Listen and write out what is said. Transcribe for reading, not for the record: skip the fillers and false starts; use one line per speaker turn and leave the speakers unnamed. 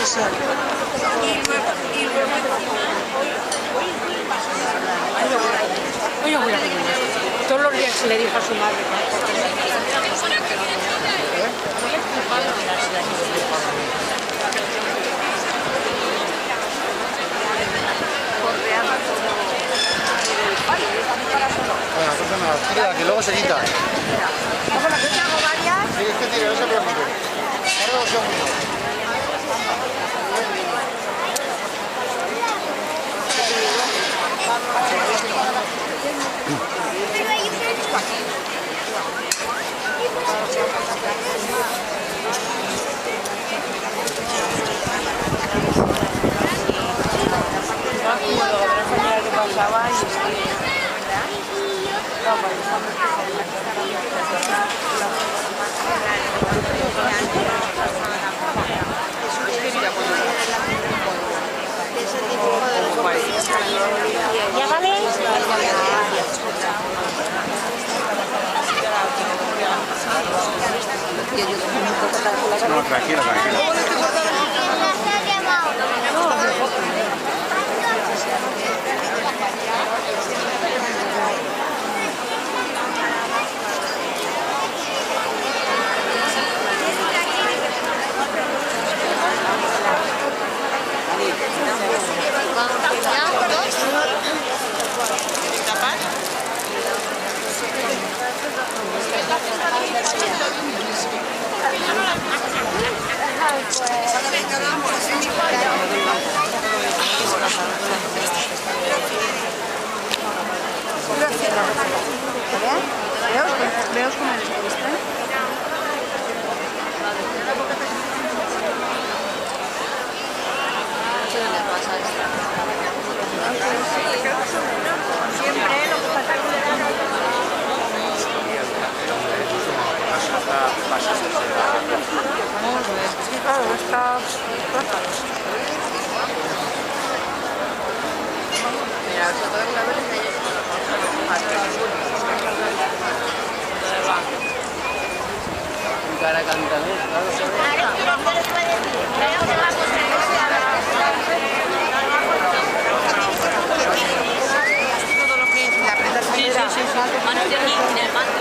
Eso. Oye, voy a pedir esto. Todos los días se le dijo a su madre.
Bueno, pues nada, tira, que luego se quita.
Como la que hago varias.
Sí, es que tira, no se preocupe. Tarda 2 segundos.
¿Ya vale?
No, tranquila, tranquila.
Veos cómo les gusta. Siempre lo que pasa es que claro, está... Mira, sobre todo una vez
Cara cantalés,
todo lo que es la prenda.
Sí, sí, sí. Mano de aquí, en el manto.